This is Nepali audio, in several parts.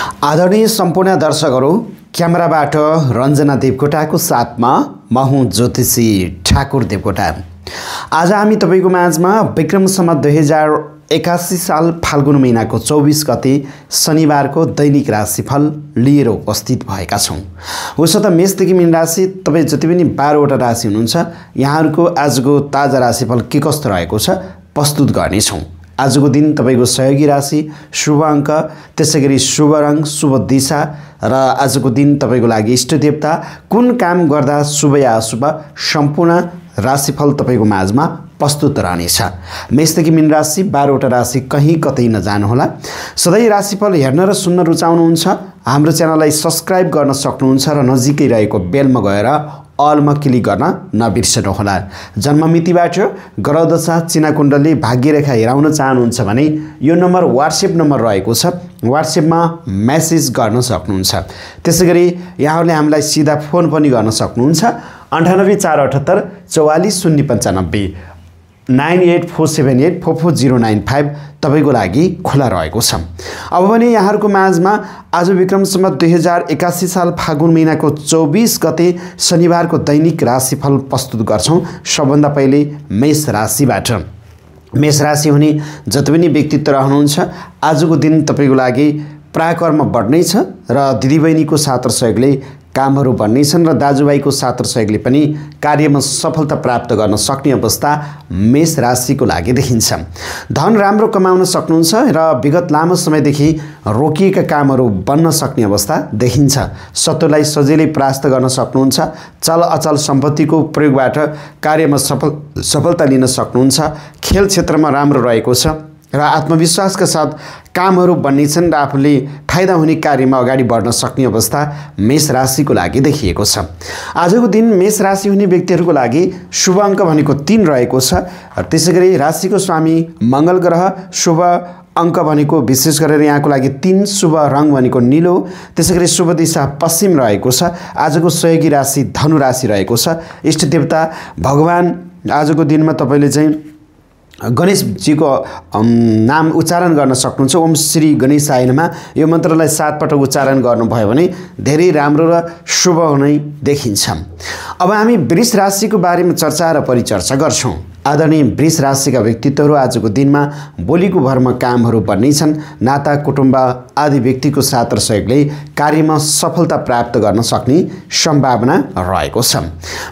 आदरणीय सम्पूर्ण दर्शकहरू, क्यामेराबाट रञ्जना देवकोटाको साथमा म हुँ ज्योतिषी ठाकुर देवकोटा। आज हामी तपाईको माझमा विक्रम सम्वत 2081 साल फाल्गुन महिनाको 24 गते शनिबारको दैनिक राशिफल लिएर उपस्थित भएका छौं। उसो त मेषदेखि मीन राशि तपाई जति पनि 12 वटा राशि हुनुहुन्छ, यहाँहरुको आजको ताजा राशिफल के कस्तो रहेको छ प्रस्तुत गर्नेछौं। आजको दिन तपाईको सहयोगी राशि, शुभ अंक, त्यसैगरी शुभ रंग, शुभ दिशा र आजको दिन तपाईको लागि इष्ट देवता, कुन काम गर्दा शुभ या अशुभ, सम्पूर्ण राशिफल तपाईको माझमा प्रस्तुत रहनेछ। मेषदेखि मीन राशि 12 वटा राशि कहीं कतै नजानुहोला। सधैँ राशिफल हेर्न र सुन्न रुचाउनुहुन्छ, हाम्रो च्यानललाई सब्स्क्राइब गर्न सक्नुहुन्छ र नजिकै रहेको बेलमा गएर अलमा क्लिक गर्न नबिर्सनुहोला। जन्ममितिबाट ग्रह दशा, चिना कुण्डली, भाग्यरेखा हेराउन चाहनुहुन्छ भने यो नम्बर व्हाट्सएप नम्बर रहेको छ, व्हाट्सएपमा मेसेज गर्न सक्नुहुन्छ। त्यसैगरी यहाँहरूले हामीलाई सिधा फोन पनि गर्न सक्नुहुन्छ। 9848 44095 9847844095 तपाईको लागि खुला रहेको छ। अब भने यहाँहरुको माझमा आज विक्रम सम्वत 2081 साल फागुन महिनाको 24 गते शनिबारको दैनिक राशिफल प्रस्तुत गर्छौं। सबभन्दा पहिले मेष राशिबाट। मेष राशि हुने जति पनि व्यक्तित्व रहनुहुन्छ, आजको दिन तपाईको लागि पराक्रम बढ्नेछ र दिदीबहिनीको साथ र सहयोगले कामहरू बन्नेछन् र दाजुभाइको साथ र सहयोगले पनि कार्यमा सफलता प्राप्त गर्न सक्ने अवस्था मेष राशिको लागि देखिन्छ। धन राम्रो कमाउन सक्नुहुन्छ र विगत लामो समयदेखि रोकिएका कामहरू बन्न सक्ने अवस्था देखिन्छ। शत्रुलाई सजिलै परास्त गर्न सक्नुहुन्छ। चल अचल सम्पत्तिको प्रयोगबाट कार्यमा सफलता लिन सक्नुहुन्छ। खेल क्षेत्रमा राम्रो रहेको छ र आत्मविश्वासका साथ कामहरू बन्नेछन् र आफूले फाइदा हुने कार्यमा अगाडि बढ्न सक्ने अवस्था मेष राशिको लागि देखिएको छ। आजको दिन मेष राशि हुने व्यक्तिहरूको लागि शुभ अंक भनेको 3 रहेको छ। त्यसैगरी राशिको स्वामी मंगल ग्रह, शुभ अंक भनेको विशेष गरेर यहाँको लागि 3, शुभ रंग भनेको नीलो, त्यसैगरी शुभ दिशा पश्चिम रहेको छ। आजको सहयोगी राशि धनु राशि रहेको छ। इष्ट देवता भगवान आजको दिनमा तपाईले चाहिँ गणेश जीको नाम उच्चारण गर्न सक्नुहुन्छ। ओम श्री गणेशाय नमः यो मन्त्रलाई 7 पटक उच्चारण गर्नुभयो भने धेरै राम्रो र शुभ हुने देखिन्छ। अब हामी वृष राशिको बारेमा चर्चा र परिचर्चा गर्छौं। आदरणीय वृष राशिका व्यक्तित्वहरू आजको दिनमा बोलीको भरमा कामहरू बन्नेछन्। नाता कुटुम्ब आदि व्यक्तिको साथ र सहयोगले कार्यमा सफलता प्राप्त गर्न सक्ने सम्भावना रहेको छ।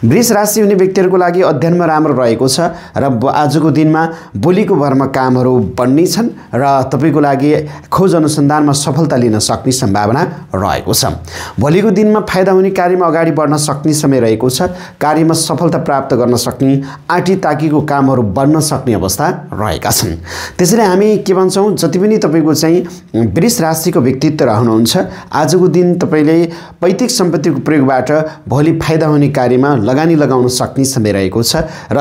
वृष राशि हुने व्यक्तिहरूको लागि अध्ययनमा राम्रो रहेको छ र आजको दिनमा बोलीको भरमा कामहरू बन्नेछन् र तपाईको लागि खोज अनुसन्धानमा सफलता लिन सक्ने सम्भावना रहेको छ। भोलिको दिनमा फाइदा हुने कार्यमा अगाडि बढ्न सक्ने समय रहेको छ। कार्यमा सफलता प्राप्त गर्न सक्ने आँटी ताकीको कामहरू बन्न सक्ने अवस्था रहेका छन्। त्यसैले हामी के भन्छौं, जति पनि तपाईको चाहिँ वृष राशिको व्यक्तित्व रहनुहुन्छ, आजको दिन तपाईले पैतृक सम्पत्तिको प्रयोगबाट भोलि फाइदा हुने कार्यमा लगानी लगाउन सक्ने समय रहेको छ र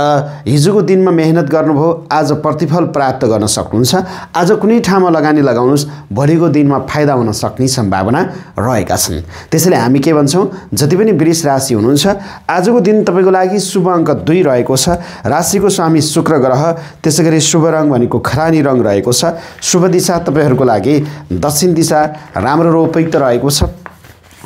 हिजोको दिनमा मेहनत गर्नुभयो, आज प्रतिफल प्राप्त गर्न सक्नुहुन्छ। आज कुनै ठाउँमा लगानी लगाउनुस्, भोलिको दिनमा फाइदा हुन सक्ने सम्भावना रहेका छन्। त्यसैले हामी के भन्छौं, जति पनि वृष राशि हुनुहुन्छ, आजको दिन तपाईको लागि शुभ अंक 2 रहेको छ। राशिको स्वामी शुक्र ग्रह, त्यसैगरी शुभ रंग भनेको खरानी रंग रहेको छ। शुभ दिशा तपाईहरुको लागि दक्षिण दिशा राम्रो र उपयुक्त रहेको छ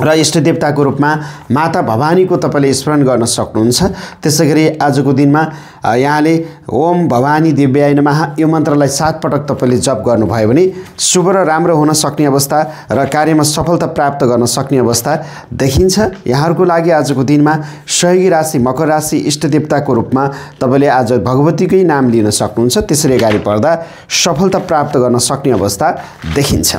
र इष्ट देवताको रूपमा माता भवानीको तपाईले स्मरण गर्न सक्नुहुन्छ। त्यसैगरी आजको दिनमा यहाँले ओम भवानी देव्याय नमः यो मन्त्रलाई 7 पटक तपाईले जप गर्नुभयो भने शुभ र राम्रो हुन सक्ने अवस्था र कार्यमा सफलता प्राप्त गर्न सक्ने अवस्था देखिन्छ। यहाँहरुको लागि आजको दिनमा सहयोगी राशि मकर राशि, इष्ट देवताको रूपमा तपाईले आज भगवतीकै नाम लिन सक्नुहुन्छ। त्यसरी अगाडि बढ्दा सफलता प्राप्त गर्न सक्ने अवस्था देखिन्छ।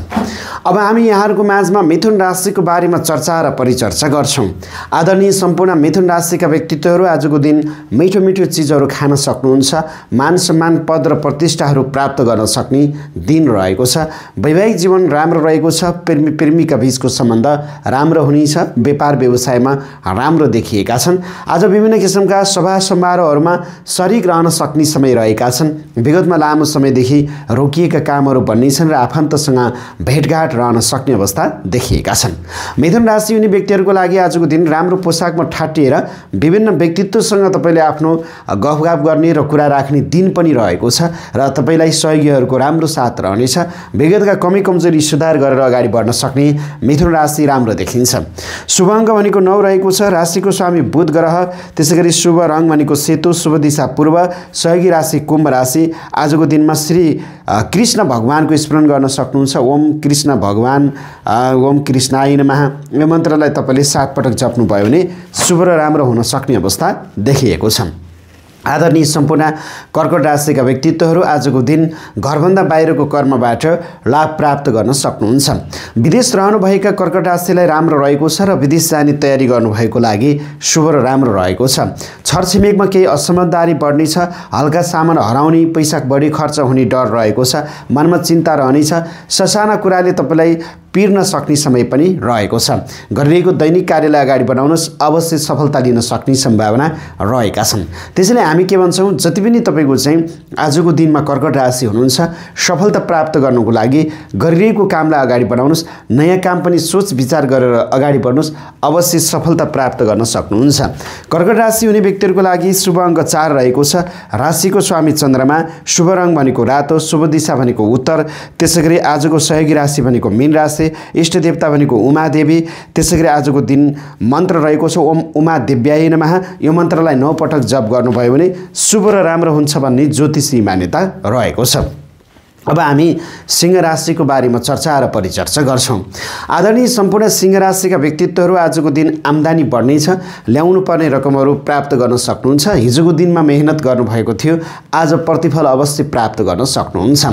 अब हामी यहाँहरुको माझमा मिथुन राशिको बारेमा चर्चा र परिचर्चा गर्छौं। आदरणीय सम्पूर्ण मिथुन राशिका व्यक्तित्वहरू आजको दिन मिठो मिठो चीजहरू खान सक्नुहुन्छ। मान सम्मान, पद र प्रतिष्ठाहरू प्राप्त गर्न सक्ने दिन रहेको छ। वैवाहिक जीवन राम्रो रहेको छ। प्रेमी प्रेमिका बीचको सम्बन्ध राम्रो हुनेछ। व्यापार व्यवसायमा राम्रो देखिएका छन्। आज विभिन्न किसिमका सभा समारोहहरूमा शरीक रहन सक्ने समय रहेका छन्। विगतमा लामो समयदेखि रोकिएका कामहरू बन्नेछन् र आफन्तसँग भेटघाट रहन सक्ने अवस्था देखिएका छन्। मिथुन राशि हुने व्यक्तिहरूको लागि आजको दिन राम्रो पोशाकमा ठाटिएर विभिन्न व्यक्तित्वसँग तपाईले आफ्नो गफ गफगाफ गर्ने र कुरा राख्ने दिन पनि रहेको छ र तपाईलाई सहयोगीहरूको राम्रो साथ रहनेछ। विगतका कमी कमजोरी सुधार गरेर अगाडि बढ्न सक्ने मिथुन राशि राम्रो देखिन्छ। शुभ अङ्क भनेको 9 रहेको छ। राशिको स्वामी बुध ग्रह, त्यसैगरी शुभ रङ भनेको सेतो, शुभ दिशा पूर्व। सहयोगी राशि कुम्भ राशि। आजको दिनमा श्री कृष्ण भगवानको स्मरण गर्न सक्नुहुन्छ। ओम कृष्ण भगवान ओम कृष्णाय नमः यो मन्त्रलाई तपाईले 7 पटक जप्नुभयो भने शुभ र राम्रो हुन सक्ने अवस्था देखिएको छ। आदरणीय सम्पूर्ण कर्कट राशिका व्यक्तित्वहरू आजको दिन घरभन्दा बाहिरको कर्मबाट लाभ प्राप्त गर्न सक्नुहुन्छ। विदेश रहनुभएका कर्कट राशिलाई राम्रो रहेको छ र विदेश जाने तयारी गर्नुभएको लागि शुभ र राम्रो रहेको छ। छरछिमेकमा केही असमझदारी बढ्नेछ। हल्का सामान हराउने, पैसा बढी खर्च हुने डर रहेको छ। मनमा चिन्ता रहनेछ। ससाना कुराले तपाईलाई पिर्न सक्ने समय पनि रहेको छ। गरिरहेको दैनिक कार्यलाई अगाडि बढाउनुहोस्, अवश्य सफलता लिन सक्ने सम्भावना रहेका छन्। त्यसैले हामी के भन्छौँ, जति पनि तपाईको चाहिँ आजको दिनमा कर्कट राशि हुनुहुन्छ, सफलता प्राप्त गर्नको लागि गरिरहेको कामलाई अगाडि बढाउनुहोस्। नयाँ काम पनि सोच विचार गरेर अगाडि बढ्नुहोस्, अवश्य सफलता प्राप्त गर्न सक्नुहुन्छ। कर्कट राशि हुने व्यक्तिहरूको लागि शुभ अङ्क 4 रहेको छ। राशिको स्वामी चन्द्रमा, शुभ रङ भनेको रातो, शुभ दिशा भनेको उत्तर। त्यसैगरी आजको सहयोगी राशि भनेको मीन राशि। इष्ट देवता भनेको उमा देवी। त्यसैगरी आजको दिन मन्त्र रहेको छ ओम उमा देव्याय नमः यो मन्त्रलाई 9 पटक जप गर्नुभयो भने शुभ र राम्रो हुन्छ भन्ने ज्योतिषी मान्यता रहेको छ। अब हामी सिंह राशिको बारेमा चर्चा र परिचर्चा गर्छौं। आदरणीय सम्पूर्ण सिंह राशिका व्यक्तित्वहरू आजको दिन आम्दानी बढ्नेछ। ल्याउनु पर्ने रकमहरू प्राप्त गर्न सक्नुहुन्छ। हिजोको दिनमा मेहनत गर्नुभएको थियो, आज प्रतिफल अवश्य प्राप्त गर्न सक्नुहुन्छ।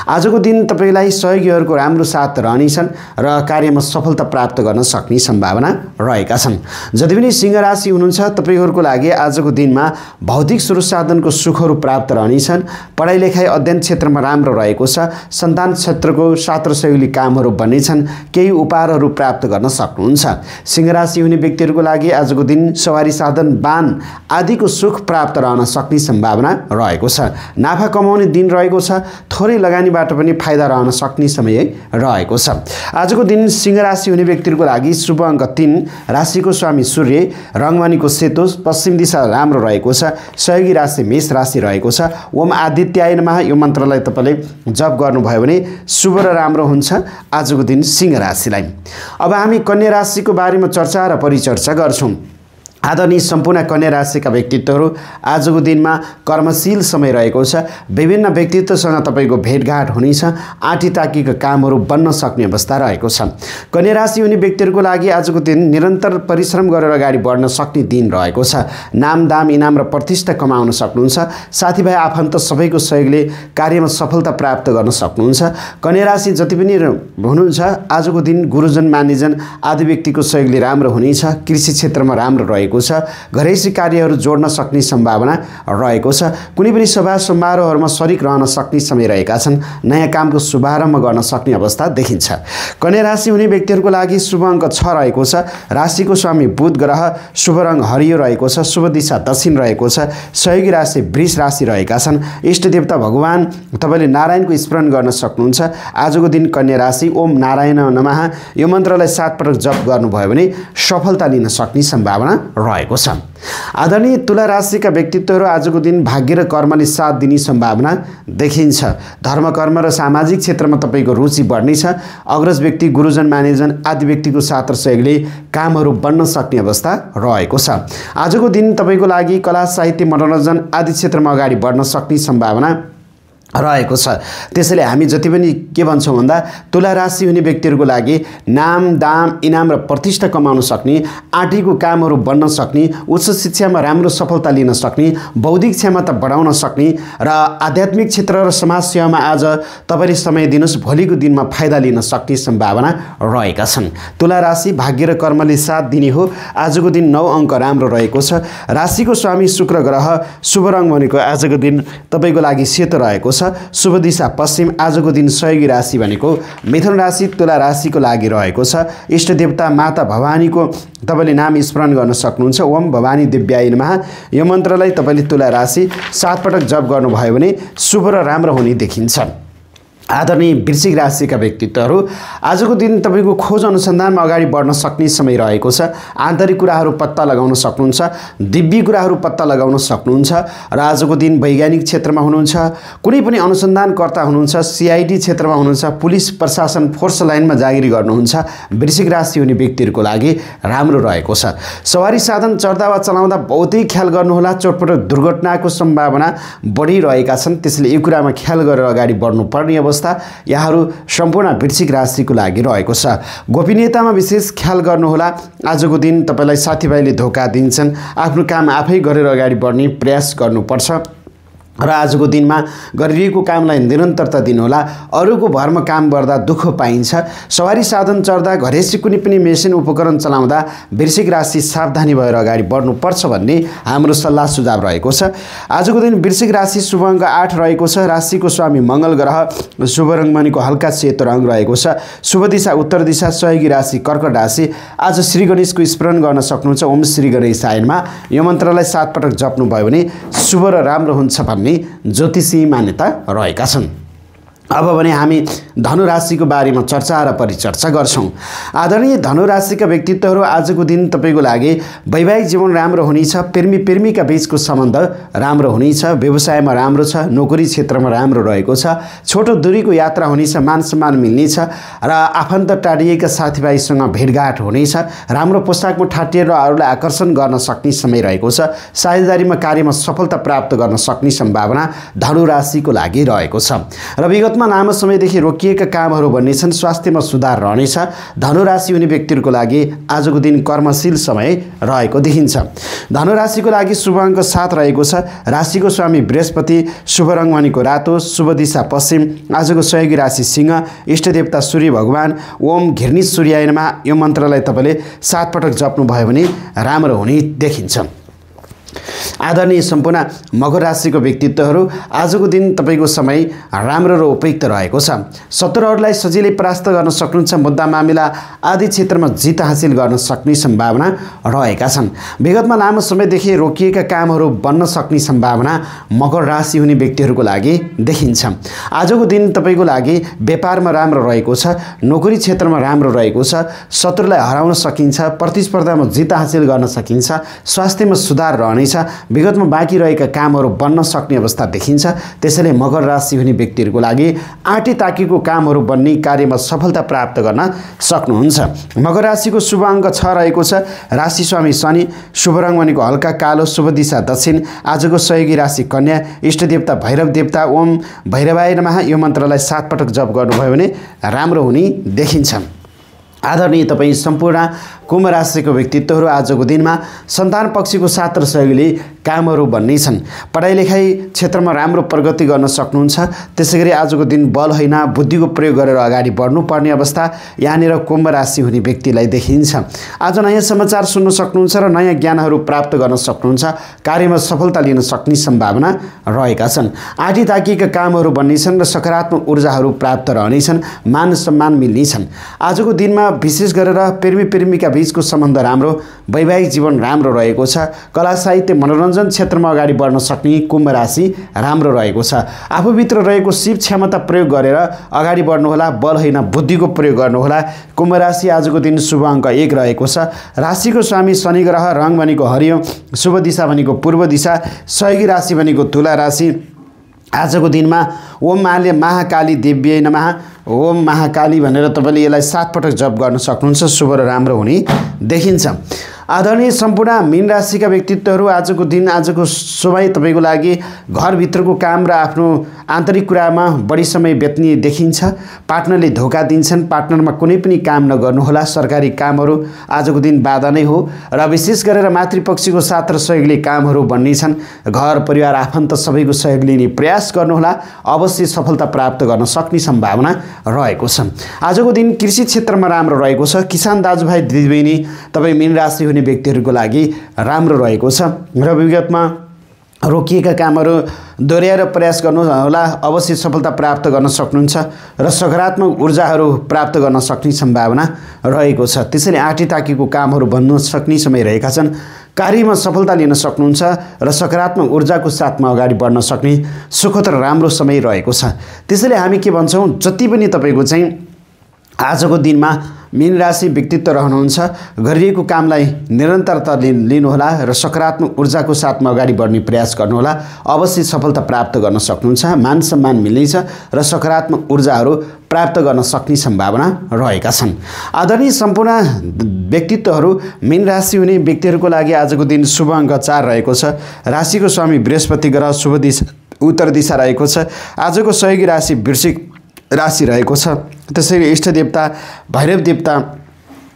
आजको दिन तपाईलाई सहयोगीहरूको राम्रो साथ रहनेछन् र कार्यमा सफलता प्राप्त गर्न सक्ने सम्भावना रहेका छन्। जति पनि सिंह राशि हुनुहुन्छ, तपाईहरूको लागि आजको दिनमा भौतिक स्रोत साधनको सुखहरू प्राप्त रहनेछन्। पढाइ लेखाइ अध्ययन क्षेत्रमा राम्रो रहेको छ। सन्तान क्षेत्रको छात्र सहयोगी कामहरू बन्नेछन्। केही उपहारहरू प्राप्त गर्न सक्नुहुन्छ। सिंह राशि हुने व्यक्तिहरूको लागि आजको दिन सवारी साधन, बान आदिको सुख प्राप्त रहन सक्ने सम्भावना रहेको छ। नाफा कमाउने दिन रहेको छ। थोरै लगानीबाट पनि फाइदा रहन सक्ने समय रहेको छ। आजको दिन सिंह राशि हुने व्यक्तिहरूको लागि शुभ अङ्क 3। राशिको स्वामी सूर्य, रङ भनेको सेतो, पश्चिम दिशा राम्रो रहेको छ। सहयोगी राशि मेष राशि रहेको छ। ओम आदित्याय नमः यो मन्त्रलाई तपाईले जप गर्नुभयो भने शुभ र राम्रो हुन्छ आजको दिन सिंह राशिलाई। अब हामी कन्या राशिको बारेमा चर्चा र परिचर्चा गर्छौं। आदरणीय सम्पूर्ण कन्या राशिका व्यक्तित्वहरू आजको दिनमा कर्मशील समय रहेको छ। विभिन्न व्यक्तित्वसँग तपाईको भेटघाट हुनेछ। आँटी ताकीका कामहरू बन्न सक्ने अवस्था रहेको छ। कन्या राशि हुने व्यक्तिहरूको लागि आजको दिन निरन्तर परिश्रम गरेर अगाडि बढ्न सक्ने दिन रहेको छ। नाम दाम इनाम र प्रतिष्ठा कमाउन सक्नुहुन्छ। साथीभाइ आफन्त सबैको सहयोगले कार्यमा सफलता प्राप्त गर्न सक्नुहुन्छ। कन्या राशि जति पनि हुनुहुन्छ, आजको दिन गुरुजन मान्यजन आदि व्यक्तिको सहयोगले राम्रो हुनेछ। कृषि क्षेत्रमा राम्रो रहेको छ। घरेसी कार्यहरू जोड्न सक्ने सम्भावना रहेको छ। कुनै पनि सभा समारोहहरूमा शरीक रहन सक्ने समय रहेका छन्। नयाँ कामको शुभारम्भ गर्न सक्ने अवस्था देखिन्छ। कन्या राशि हुने व्यक्तिहरूको लागि शुभ अङ्क 6 रहेको छ। राशिको स्वामी बुध ग्रह, शुभ रङ हरियो रहेको छ। शुभ दिशा दक्षिण रहेको छ। सहयोगी राशि वृष राशि रहेका छन्। इष्ट देवता भगवान तपाईले नारायणको स्मरण गर्न सक्नुहुन्छ। आजको दिन कन्या राशि ओम नारायण नमः यो मन्त्रलाई 7 पटक जप गर्नुभयो भने सफलता लिन सक्ने सम्भावना रहेको छ। आदरणीय तुला राशिका व्यक्तित्वहरू आजको दिन भाग्य र कर्मले साथ दिने सम्भावना देखिन्छ। धर्म कर्म र सामाजिक क्षेत्रमा तपाईको रुचि बढ्नेछ। अग्रज व्यक्ति, गुरुजन मान्यजन आदि व्यक्तिको साथ र सहयोगले कामहरू बन्न सक्ने अवस्था रहेको छ। आजको दिन तपाईको लागि कला साहित्य मनोरञ्जन आदि क्षेत्रमा अगाडि बढ्न सक्ने सम्भावना रहेको छ। त्यसैले हामी जति पनि के भन्छौं भन्दा तुला राशि हुने व्यक्तिहरूको लागि नाम दाम इनाम र प्रतिष्ठा कमाउन सक्ने, आँटीको कामहरू बन्न सक्ने, उच्च शिक्षामा राम्रो सफलता लिन सक्ने, बौद्धिक क्षमता बढाउन सक्ने र आध्यात्मिक क्षेत्र र समाज सेवामा आज तपाईले समय दिनुस्। भोलिको दिनमा फाइदा लिन सक्ने सम्भावना रहेका छन्। तुला राशि भाग्य र कर्मले साथ दिने हो। आजको दिन 9 अङ्क राम्रो रहेको छ। राशिको स्वामी शुक्र ग्रह, शुभ रङ भनेको आजको दिन तपाईको लागि सेतो रहेको छ। शुभ दिशा पश्चिम। आजको दिन सहयोगी राशि भनेको मिथुन राशि तुला राशिको लागि रहेको छ। इष्ट देवता माता भवानीको तपाईले नाम स्मरण गर्न सक्नुहुन्छ। ओम भवानी देव्याय नमः यो मन्त्रलाई तपाईले तुला राशि 7 पटक जप गर्नुभयो भने शुभ र राम्रो हुने देखिन्छ। आदरणीय वृश्चिक राशिका व्यक्तित्वहरू आजको दिन तपाईको खोज अनुसन्धानमा अगाडि बढ्न सक्ने समय रहेको छ। आन्तरिक कुराहरू पत्ता लगाउन सक्नुहुन्छ, दिव्य कुराहरू पत्ता लगाउन सक्नुहुन्छ र आजको दिन वैज्ञानिक क्षेत्रमा हुनुहुन्छ, कुनै पनि अनुसन्धानकर्ता हुनुहुन्छ, सीआईडी क्षेत्रमा हुनुहुन्छ, पुलिस प्रशासन फोर्स लाइनमा जागिरी गर्नुहुन्छ, वृश्चिक राशि हुने व्यक्तिहरूको लागि राम्रो रहेको छ। सवारी साधन चढ्दा वा चलाउँदा बहुतै ख्याल गर्नुहोला, चोटपटक दुर्घटनाको सम्भावना बढिरहेका छन्, त्यसैले यो कुरामा ख्याल गरेर अगाडि बढ्नुपर्ने अवस्था यहाँहरू सम्पूर्ण वृश्चिक राशिको लागि रहेको छ। गोपनीयतामा विशेष ख्याल गर्नुहोला। आजको दिन तपाईलाई साथीभाइले धोका दिन्छन्, आफ्नो काम आफै गरेर अगाडि बढ्ने प्रयास गर्नुपर्छ र आजको दिनमा गरिरहेको कामलाई निरन्तरता दिनुहोला। अरूको भरमा काम गर्दा दुःख पाइन्छ। सवारी साधन चढ्दा घरेसी कुनै पनि मेसिन उपकरण चलाउँदा वृश्चिक राशि सावधानी भएर अगाडि बढ्नुपर्छ भन्ने हाम्रो सल्लाह सुझाव रहेको छ। आजको दिन वृश्चिक राशि शुभ अङ्क 8 रहेको छ। राशिको स्वामी मङ्गल ग्रह, शुभ रङ भनेको हल्का सेतो रङ रहेको छ। शुभ दिशा उत्तर दिशा, सहयोगी राशि कर्कट राशि। आज श्री गणेशको स्मरण गर्न सक्नुहुन्छ। ओम श्री गणेशायनमा यो मन्त्रलाई 7 पटक जप्नुभयो भने शुभ र राम्रो हुन्छ भन्ने ज्योतिषी मान्यता रहेका छन्। अब भने हामी धनु राशिको बारेमा चर्चा र परिचर्चा गर्छौं। आदरणीय धनु राशिका व्यक्तित्वहरू आजको दिन तपाईको लागि वैवाहिक जीवन राम्रो हुनेछ, प्रेमी प्रेमीका बीचको सम्बन्ध राम्रो हुनेछ, व्यवसायमा राम्रो छ, नोकरी क्षेत्रमा राम्रो रहेको छ, छोटो दूरीको यात्रा हुनेछ, मान सम्मान मिल्नेछ र आफन्त टाढिएका साथीभाइसँग भेटघाट हुनेछ, राम्रो पोसाकमा ठाटिएर अरूलाई आकर्षण गर्न सक्ने समय रहेको छ, साझेदारीमा कार्यमा सफलता प्राप्त गर्न सक्ने सम्भावना धनु राशिको लागि रहेको छ र विगत लामो समयदेखि रोकिएका कामहरू बन्नेछन्, स्वास्थ्यमा सुधार रहनेछ। धनु राशि हुने व्यक्तिहरूको लागि आजको दिन कर्मशील समय रहेको देखिन्छ। धनु राशिको लागि शुभ अङ्क 7 रहेको छ। राशिको स्वामी बृहस्पति, शुभ रङ भनेको रातो, शुभ दिशा पश्चिम। आजको सहयोगी राशि सिंह, इष्टदेवता सूर्य भगवान। ओम घिर्नी सूर्याय नमः यो मन्त्रलाई तपाईले 7 पटक जप्नुभयो भने राम्रो हुने देखिन्छ। आदरणीय सम्पूर्ण मकर राशिको व्यक्तित्वहरू आजको दिन तपाईको समय राम्रो र उपयुक्त रहेको छ। शत्रुहरूलाई सजिलै परास्त गर्न सक्नुहुन्छ, मुद्दा मामिला आदि क्षेत्रमा जित हासिल गर्न सक्ने सम्भावना रहेका छन्। विगतमा लामो समयदेखि रोकिएका कामहरू बन्न सक्ने सम्भावना मकर राशि हुने व्यक्तिहरूको लागि देखिन्छ। आजको दिन तपाईको लागि व्यापारमा राम्रो रहेको छ, नोकरी क्षेत्रमा राम्रो रहेको छ, शत्रुलाई हराउन सकिन्छ, प्रतिस्पर्धामा जित हासिल गर्न सकिन्छ, स्वास्थ्यमा सुधार रहनेछ, विगतमा बाँकी रहेका कामहरू बन्न सक्ने अवस्था देखिन्छ। त्यसैले मकर राशि हुने व्यक्तिहरूको लागि आँटी ताकेको कामहरू बन्ने, कार्यमा सफलता प्राप्त गर्न सक्नुहुन्छ। मकर राशिको शुभ अङ्क 6 रहेको छ। राशि स्वामी शनि, शुभ रङ भनेको हल्का कालो, शुभ दिशा दक्षिण। आजको सहयोगी राशि कन्या, इष्टदेवता भैरव देवता। ओम भैरवाय नमः यो मन्त्रलाई 7 पटक जप गर्नुभयो भने राम्रो हुने देखिन्छ। आदरणीय तपाईँ सम्पूर्ण कुम्भ राशिको व्यक्तित्वहरू आजको दिनमा सन्तान पक्षको साथ र सहयोगले कामहरू बन्नेछन्। पढाइ लेखाइ क्षेत्रमा राम्रो प्रगति गर्न सक्नुहुन्छ। त्यसैगरी आजको दिन बल होइन बुद्धिको प्रयोग गरेर अगाडि बढ्नुपर्ने अवस्था यहाँनिर कुम्भ राशि हुने व्यक्तिलाई देखिन्छ। आज नयाँ समाचार सुन्न सक्नुहुन्छ र नयाँ ज्ञानहरू प्राप्त गर्न सक्नुहुन्छ। कार्यमा सफलता लिन सक्ने सम्भावना रहेका छन्। आँटी ताकिएका कामहरू बन्नेछन् र सकारात्मक ऊर्जाहरू प्राप्त रहनेछन्, मान सम्मान मिल्नेछन्। आजको दिनमा विशेष गरेर प्रेमी प्रेमीका बीचको सम्बन्ध राम्रो, वैवाहिक जीवन राम्रो रहेको छ। कला साहित्य मनोरञ्जन क्षेत्रमा अगाडि बढ्न सक्ने कुम्भ राशि राम्रो रहेको छ। आफूभित्र रहेको शिव क्षमता प्रयोग गरेर अगाडि बढ्नुहोला, बल होइन बुद्धिको प्रयोग गर्नुहोला। कुम्भ राशि आजको दिन शुभ अङ्क 1 रहेको छ। राशिको स्वामी शनि ग्रह, रङ भनेको हरियो, शुभ दिशा भनेको पूर्व दिशा, सहयोगी राशि भनेको तुला राशि। आजको दिनमा ओम महाकाली देव्यै नमः, ओम महाकाली भनेर तपाईले यसलाई 7 पटक जप गर्न सक्नुहुन्छ। शुभ र राम्रो हुने देखिन्छ। आदरणीय सम्पूर्ण मीन राशिका व्यक्तित्वहरू आजको दिन, आजको समय तपाईको लागि घरभित्रको काम र आफ्नो आन्तरिक कुरामा बढी समय बित्ने देखिन्छ। पार्टनरले धोका दिन्छन्, पार्टनरमा कुनै पनि काम नगर्नुहोला। सरकारी कामहरू आजको दिन बाधा नै हो र विशेष गरेर मातृपक्षको साथ र सहयोगले कामहरू बन्नेछन्। घर परिवार आफन्त सबैको सहयोग लिने प्रयास गर्नुहोला, अवश्य सफलता प्राप्त गर्न सक्ने सम्भावना रहेको छ। आजको दिन कृषि क्षेत्रमा राम्रो रहेको छ। किसान दाजुभाइ दिदीबहिनी तपाईँ मीन राशि हुने व्यक्तिहरूको लागि राम्रो रहेको छ र विगतमा रोकिएका कामहरू दोहोऱ्याएर प्रयास गर्नुहोला, अवश्य सफलता प्राप्त गर्न सक्नुहुन्छ र सकारात्मक ऊर्जाहरू प्राप्त गर्न सक्ने सम्भावना रहेको छ। त्यसैले आँटी ताकेको कामहरू बन्न सक्ने समय रहेका छन्। कार्यमा सफलता लिन सक्नुहुन्छ र सकारात्मक ऊर्जाको साथमा अगाडि बढ्न सक्ने सुखद र राम्रो समय रहेको छ। त्यसैले हामी के भन्छौँ, जति पनि तपाईँको चाहिँ आजको दिनमा मीन राशि व्यक्तित्व रहनुहुन्छ, गरिएको कामलाई निरन्तरता लिनुहोला र सकारात्मक ऊर्जाको साथमा अगाडि बढ्ने प्रयास गर्नुहोला। अवश्य सफलता प्राप्त गर्न सक्नुहुन्छ, मान सम्मान मिल्नेछ र सकारात्मक ऊर्जाहरू प्राप्त गर्न सक्ने सम्भावना रहेका छन्। आदरणीय सम्पूर्ण व्यक्तित्वहरू मीन राशि हुने व्यक्तिहरूको लागि आजको दिन शुभ अङ्क 4 रहेको छ। राशिको स्वामी बृहस्पति ग्रह शुभ दिशा उत्तर दिशा रहेको छ। आजको सहयोगी राशि वृश्चिक राशि रहेको छ। त्यसैले इष्ट देवता भैरव देवता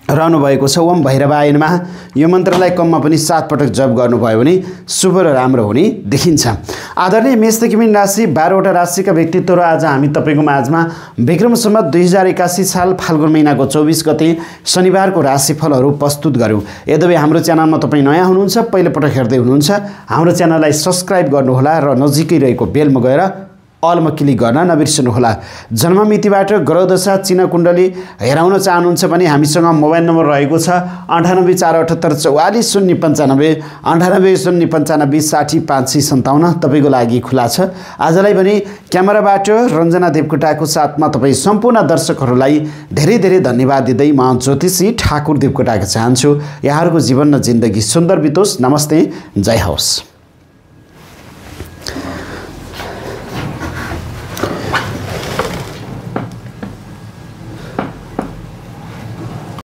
रहनुभएको छ। ओम भैरवाय नमः यो मन्त्रलाई कममा पनि 7 पटक जप गर्नुभयो भने शुभ र राम्रो हुने देखिन्छ। आदरणीय मेषदेखि मीन राशि 12 वटा राशिका व्यक्तित्वहरू आज हामी तपाईँको माझमा विक्रम सम्वत 2081 साल फाल्गुन महिनाको 24 गते शनिबारको राशिफलहरू प्रस्तुत गऱ्यौँ। यद्यपि हाम्रो च्यानलमा तपाईँ नयाँ हुनुहुन्छ, पहिलोपटक हेर्दै हुनुहुन्छ, हाम्रो च्यानललाई सब्सक्राइब गर्नुहोला र नजिकै रहेको बेलमा गएर अलमा क्लिक गर्न नबिर्सनुहोला। जन्म मितिबाट ग्रह दशा चिन्ह कुण्डली हेराउन चाहनुहुन्छ भने हामीसँग मोबाइल नम्बर रहेको छ 9848844095 980895 60 तपाईँको लागि खुला छ। आजलाई पनि क्यामेराबाट रञ्जना देवकोटाको साथमा तपाईँ सम्पूर्ण दर्शकहरूलाई धेरै धेरै धन्यवाद दिँदै म ज्योतिषी ठाकुर देवकोटाका चाहन्छु यहाँहरूको जीवन र जिन्दगी सुन्दर बितोस्। नमस्ते, जय होस्।